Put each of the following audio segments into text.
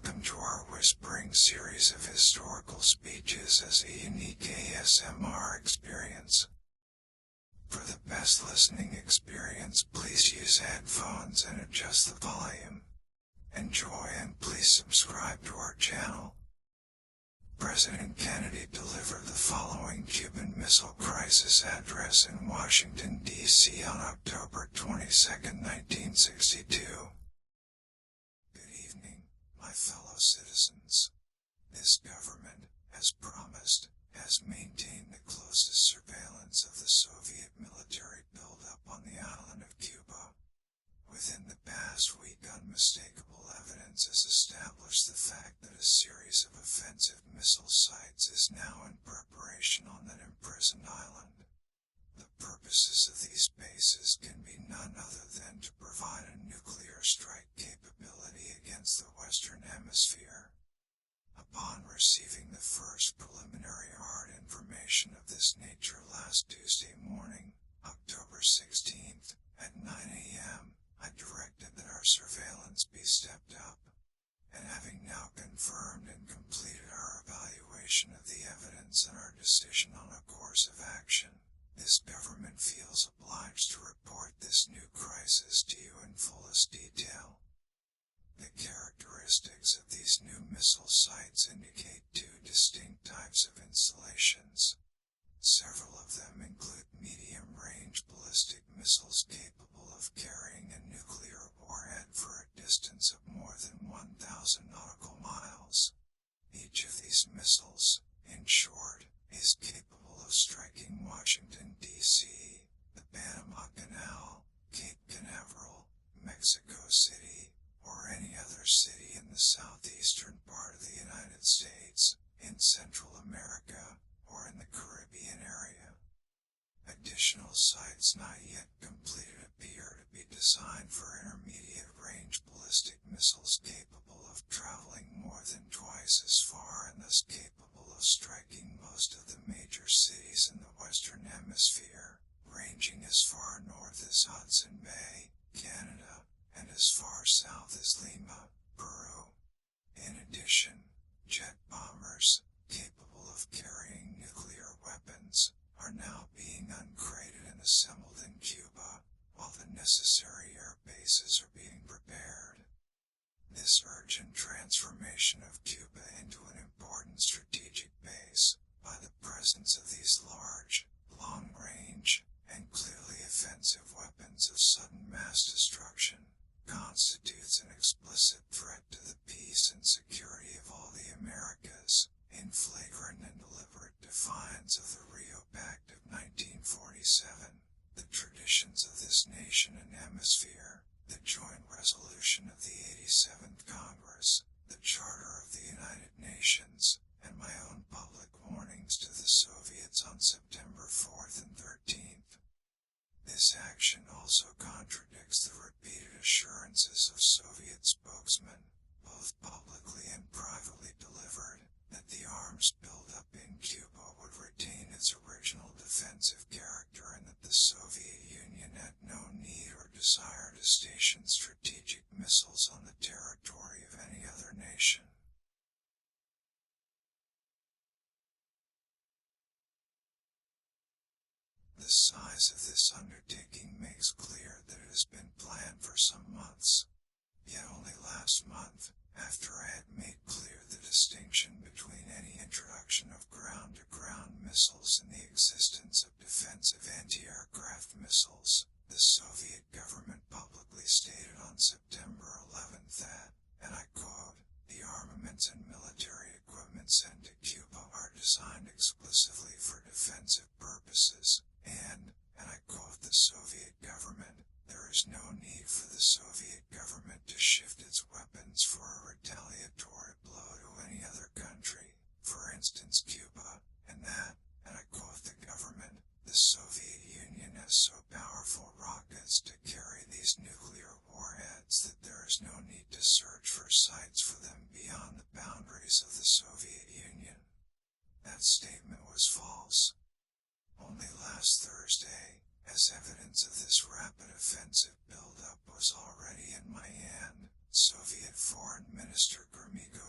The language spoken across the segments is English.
welcome to our whispering series of historical speeches as a unique ASMR experience. For the best listening experience, please use headphones and adjust the volume. Enjoy and please subscribe to our channel. President Kennedy delivered the following Cuban Missile Crisis address in Washington, D.C. on October 22, 1962. Good evening, my fellow citizens. This government, as promised, has maintained the closest surveillance of the Soviet military buildup on the island of Cuba. Within the past week, unmistakable evidence has established the fact that a series of offensive missile sites is now in preparation on that imprisoned island. The purposes of these bases can be none other than to provide a nuclear strike capability against the Western Hemisphere. Upon receiving the first preliminary hard information of this nature last Tuesday morning, October 16th, at 9 a.m., I directed that our surveillance be stepped up, and having now confirmed and completed our evaluation of the evidence and our decision on a course of action, this government feels obliged to report this new crisis to you in fullest detail. The characteristics of these new missile sites indicate two distinct types of installations. Several of them include medium-range ballistic missiles capable of carrying a nuclear warhead for a distance of more than 1,000 nautical miles. Each of these missiles, in short, is capable of striking Washington, D.C., the Panama Canal, Cape Canaveral, Mexico City, or any other city in the southeastern part of the United States, in Central America, or in the Caribbean area. Additional sites not yet completed appear to be designed for intermediate-range ballistic missiles capable of traveling more than twice as far and thus capable of striking most of the major cities in the Western Hemisphere, ranging as far north as Hudson Bay, Canada, and as far south as Lima, Peru. In addition, jet bombers, capable of carrying nuclear weapons, are now being uncrated and assembled in Cuba, while the necessary air bases are being prepared. This urgent transformation of Cuba into an important strategic base, by the presence of these large, long-range, and clearly offensive weapons of sudden mass destruction, constitutes an explicit threat to the peace and security of all the Americas, in flagrant and deliberate defiance of the Rio Pact of 1947, the traditions of this nation and hemisphere, the joint resolution of the 87th Congress, the Charter of the United Nations, and my own public warnings to the Soviets on September 4th and 13th. This action also contradicts the repeated assurances of Soviet spokesmen, both publicly and privately delivered, that the arms buildup in Cuba would retain its original defensive character and that the Soviet Union had no need or desire to station strategic missiles on the territory of any other nation. The size of this undertaking makes clear that it has been planned for some months. Yet only last month, after I had made clear the distinction between any introduction of ground-to-ground missiles and the existence of defensive anti-aircraft missiles, the Soviet government publicly stated on September 11th that, and I quote, "The armaments and military equipment sent to Cuba are designed exclusively for defensive purposes, and I quote the Soviet government, there is no need for the Soviet government to shift its weapons for a retaliatory blow to any other country, for instance Cuba, and that, and I quote the government, the Soviet Union has so powerful rockets to carry these nuclear warheads that there is no need to search for sites for them beyond the boundaries of the Soviet Union." That statement was false. Only last Thursday, as evidence of this rapid offensive buildup was already in my hand, Soviet Foreign Minister Gromyko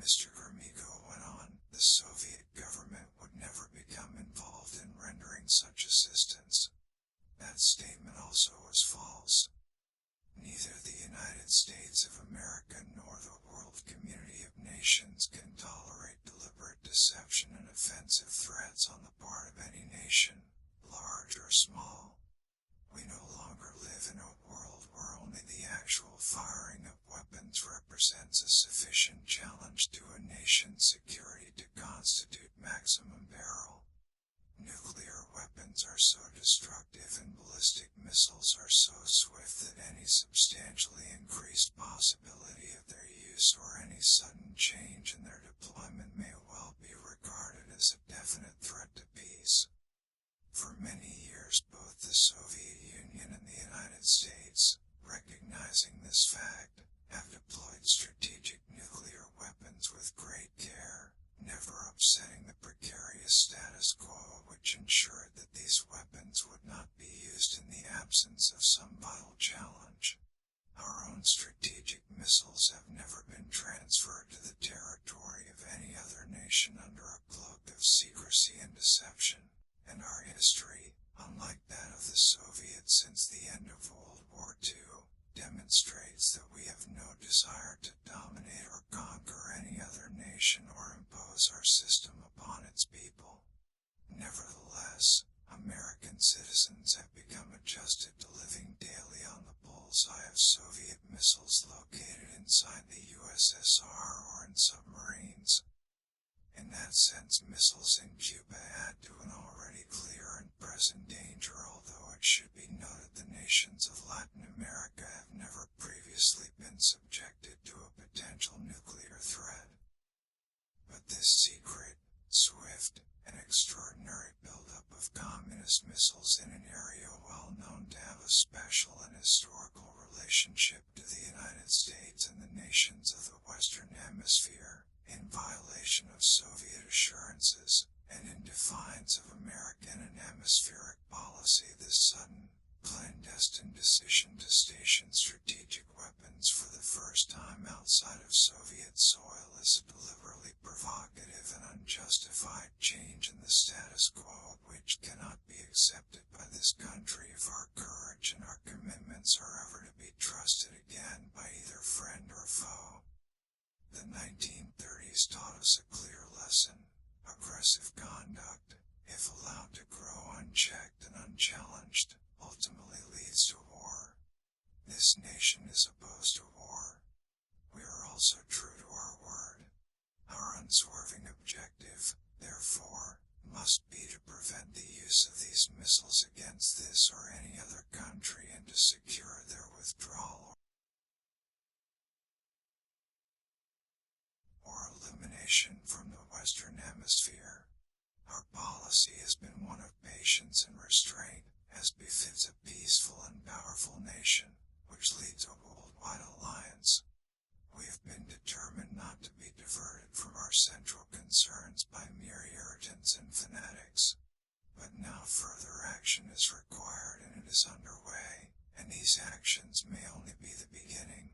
Mr. Gromyko went on, the Soviet government would never become involved in rendering such assistance. That statement also was false. Neither the United States of America nor the world community of nations can tolerate deliberate deception and offensive threats on the part of any nation, large or small. We no longer live in a world where only the actual firing of weapons represents a sufficient challenge to a nation's security to constitute maximum peril. Nuclear weapons are so destructive and ballistic missiles are so swift that any substantially increased possibility of their use or any sudden change in their deployment may well be regarded as a definite threat to peace. For many years both the Soviet Union and the United States, recognizing this fact, have deployed strategic nuclear weapons with great care, never upsetting the precarious status quo which ensured that these weapons would not be used in the absence of some vital challenge. Our own strategic missiles have never been transferred to the territory of any other nation under a cloak of secrecy and deception, and our history, unlike that of the Soviets since the end of World War II, demonstrates that we have no desire to dominate or conquer any other nation or impose our system upon its people. Nevertheless, American citizens have become adjusted to living daily on the bullseye of Soviet missiles located inside the USSR or in submarines. In that sense, missiles in Cuba add to an already clear and present danger, although it should be noted the nations of Latin America have never previously been subjected to a potential nuclear threat. But this secret, swift, and extraordinary buildup of communist missiles in an area well known to have a special and historical relationship to the United States and the nations of the Western Hemisphere, in violation of Soviet assurances, and in defiance of American and hemispheric policy, this sudden, clandestine decision to station strategic weapons for the first time outside of Soviet soil is a deliberately provocative and unjustified change in the status quo which cannot be accepted by this country if our courage and our commitments are ever to be trusted again by either friend or foe. The 1930s taught us a clear lesson. Aggressive conduct, if allowed to grow unchecked and unchallenged, ultimately leads to war. This nation is opposed to war. We are also true to our word. Our unswerving objective, therefore, must be to prevent the use of these missiles against this or any other country and to secure their withdrawal or elimination from the Western Hemisphere. Our policy has been one of patience and restraint, as befits a peaceful and powerful nation, which leads a worldwide alliance. We have been determined not to be diverted from our central concerns by mere irritants and fanatics. But now further action is required and it is underway, and these actions may only be the beginning.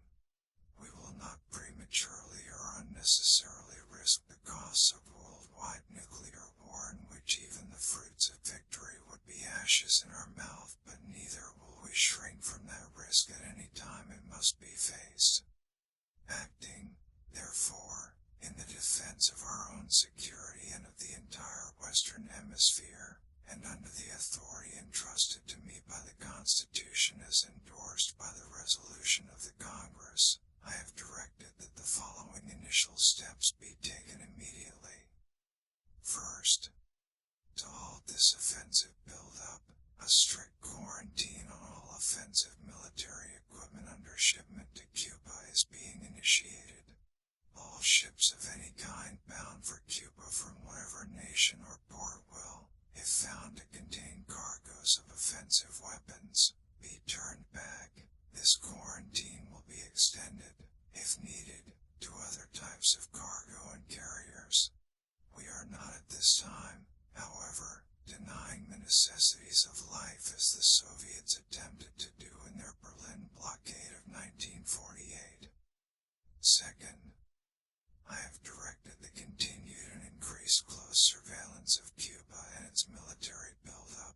We will not prematurely or unnecessarily risk the costs of worldwide nuclear war in which even the fruits of victory would be ashes in our mouth, but neither will we shrink from that risk at any time it must be faced. Acting, therefore, in the defense of our own security and of the entire Western Hemisphere, and under the authority entrusted to me by the Constitution as endorsed by the resolution of the Congress, I have directed that the following initial steps be taken immediately. First, to halt this offensive build-up, a strict quarantine on all offensive military equipment under shipment to Cuba is being initiated. All ships of any kind bound for Cuba from whatever nation or port will, if found to contain cargoes of offensive weapons, be turned back. This quarantine will be extended, if needed, to other types of cargo and carriers. We are not at this time, however, denying the necessities of life as the Soviets attempted to do in their Berlin blockade of 1948. Second, I have directed increased close surveillance of Cuba and its military buildup.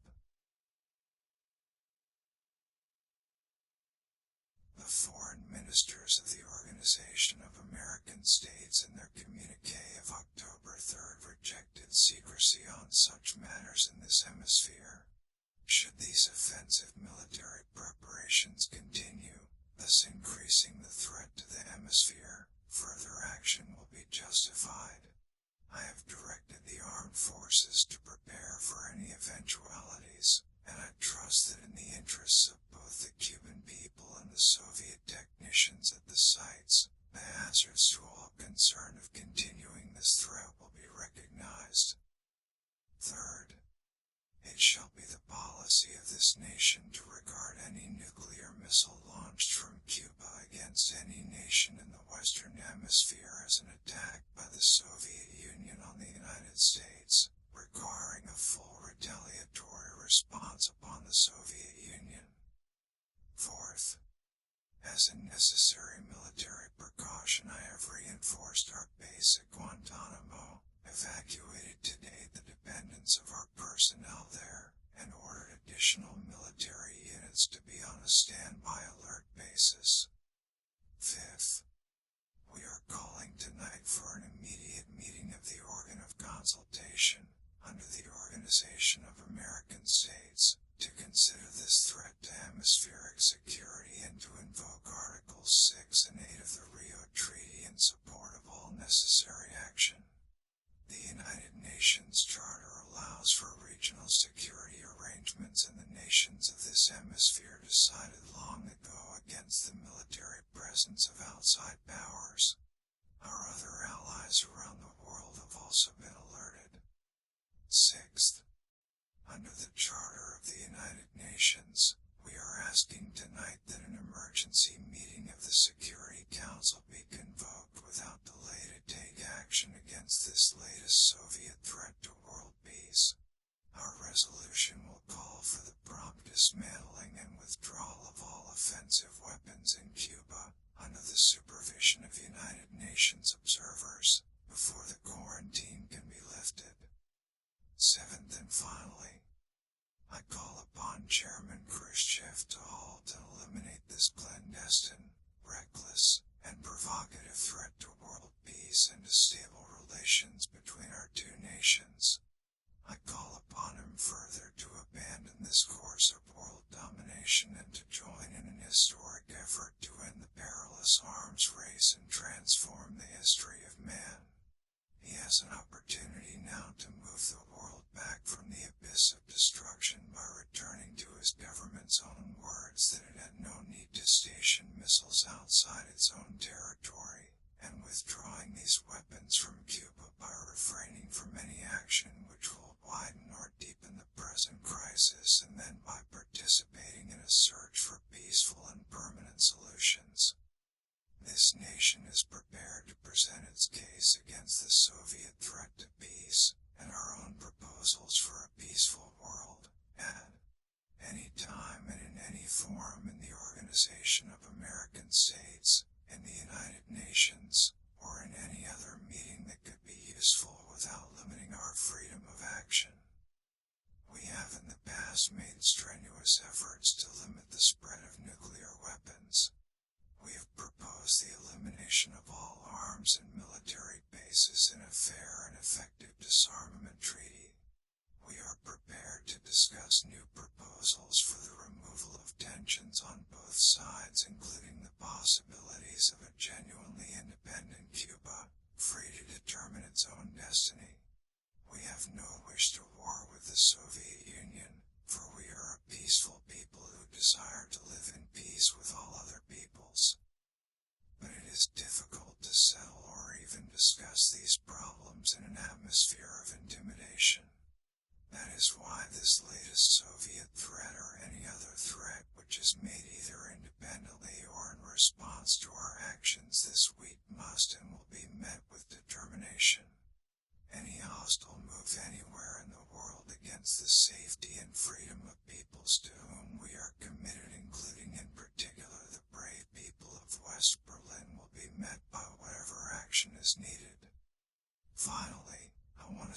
The foreign ministers of the Organization of American States in their communiqué of October 3rd rejected secrecy on such matters in this hemisphere. Should these offensive military preparations continue, thus increasing the threat to the hemisphere, further action will be justified. I have directed the armed forces to prepare for any eventualities, and I trust that in the interests of both the Cuban people and the Soviet technicians at the sites, the hazards to all concerned of continuing this threat will be recognized. Third, it shall be the policy of this nation to regard any nuclear missile launched from Cuba against any nation in the Western Hemisphere as an attack by the Soviet Union on the United States, requiring a full retaliatory response upon the Soviet Union. Fourth, as a necessary military precaution, I have reinforced our base at Guantanamo, evacuated today the dependents of our personnel there, and ordered additional military units to be on a standby alert basis. Fifth, we are calling tonight for an immediate meeting of the organ of consultation, under the Organization of American States, to consider this threat to hemispheric security and to invoke Articles 6 and 8 of the Rio Treaty in support of all necessary action. The United Nations Charter allows for regional security arrangements, and the nations of this hemisphere decided long ago against the military presence of outside powers. Our other allies around the world have also been alerted. Sixth, under the Charter of the United Nations, we are asking tonight that an emergency meeting of the Security Council be convoked without delay to take action against this latest Soviet threat to world peace. Our resolution will call for the prompt dismantling and withdrawal of all offensive weapons in Cuba, under the supervision of United Nations observers, before the quarantine can be lifted. Seventh and finally, I call upon Chairman Khrushchev to halt and eliminate this clandestine, reckless, and provocative threat to world peace and to stable relations between our two nations. I call upon him further to abandon this course of world domination and to join in an historic effort to end the perilous arms race and transform the history of man. He has an opportunity now to move the world back from the abyss of destruction by returning to his government's own words that it had no need to station missiles outside its own territory, and withdrawing these weapons from Cuba by refraining from any action which will widen or deepen the present crisis, and then by participating in a search for peaceful and permanent solutions. This nation is prepared to present its case against the Soviet threat to peace, and our own proposals for a peaceful world, at any time and in any form in the Organization of American States, in the United Nations, or in any other meeting that could be useful without limiting our freedom of action. We have in the past made strenuous efforts to limit the spread of nuclear weapons. We have proposed the elimination of all arms and military bases in a fair and effective disarmament treaty. We are prepared to discuss new proposals for the removal of tensions on both sides, including the possibilities of a genuinely independent Cuba, free to determine its own destiny. We have no wish to war with the Soviet Union, for we are a peaceful people who desire to live in peace with all other peoples. But it is difficult to settle or even discuss these problems in an atmosphere of intimidation. That is why this latest Soviet threat or any other threat which is made either independently or in response to our actions this week must and will be met with determination. Any hostile move anywhere in the world against the safety and freedom of peoples to whom we are committed, including in particular the brave people of West Berlin, will be met by whatever action is needed. Finally, I want to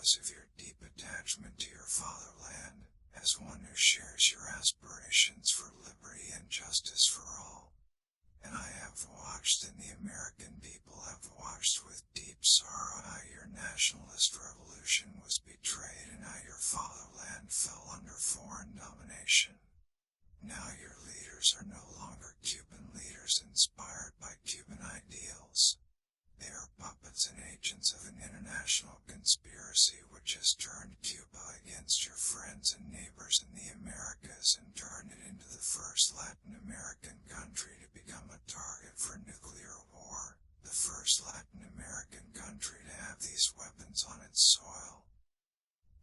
because of your deep attachment to your fatherland, as one who shares your aspirations for liberty and justice for all. And I have watched, and the American people have watched with deep sorrow how your nationalist revolution was betrayed and how your fatherland fell under foreign domination. Now your leaders are no longer Cuban leaders inspired by Cuban ideals. They are puppets and agents of an international conspiracy which has turned Cuba against your friends and neighbors in the Americas and turned it into the first Latin American country to become a target for nuclear war, the first Latin American country to have these weapons on its soil.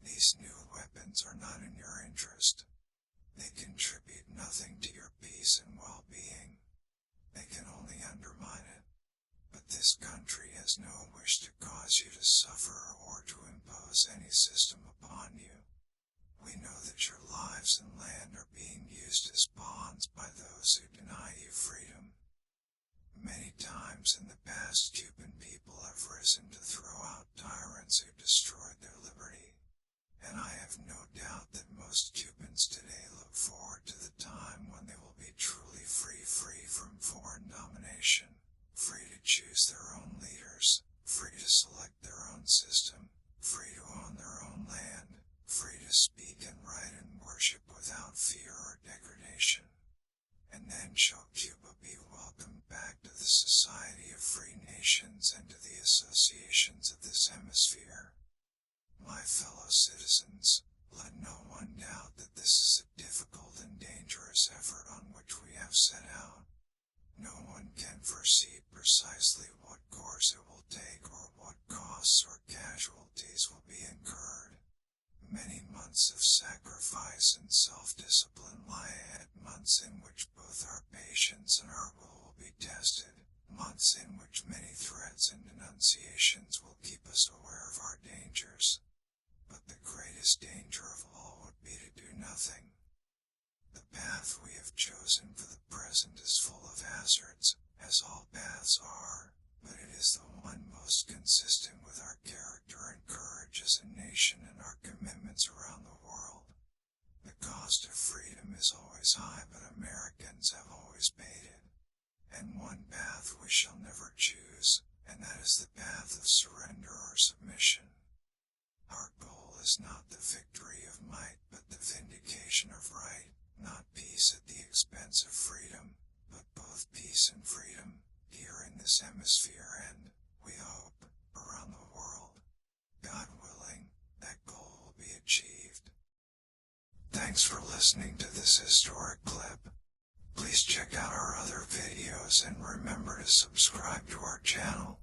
These new weapons are not in your interest. They contribute nothing to your peace and well-being. They can only undermine it. But this country has no wish to cause you to suffer or to impose any system upon you. We know that your lives and land are being used as pawns by those who deny you freedom. Many times in the past, Cuban people have risen to throw out tyrants who destroyed their liberty. And I have no doubt that most Cubans today look forward to the time when they will be truly free from foreign domination, free to choose their own leaders, free to select their own system, free to own their own land, free to speak and write and worship without fear or degradation. And then shall Cuba be welcomed back to the Society of Free Nations and to the associations of this hemisphere. My fellow citizens, let no one doubt that this is a difficult and dangerous effort on which we have set out. No one can foresee precisely what course it will take or what costs or casualties will be incurred. Many months of sacrifice and self-discipline lie ahead, months in which both our patience and our will be tested, months in which many threats and denunciations will keep us aware of our dangers. But the greatest danger of all would be to do nothing. The path we have chosen for the present is full of hazards, as all paths are, but it is the one most consistent with our character and courage as a nation and our commitments around the world. The cost of freedom is always high, but Americans have always paid it. And one path we shall never choose, and that is the path of surrender or submission. Our goal is not the victory of might, but the vindication of right, not peace at the expense of freedom, but both peace and freedom, here in this hemisphere and, we hope, around the world. God willing, that goal will be achieved. Thanks for listening to this historic clip. Please check out our other videos and remember to subscribe to our channel.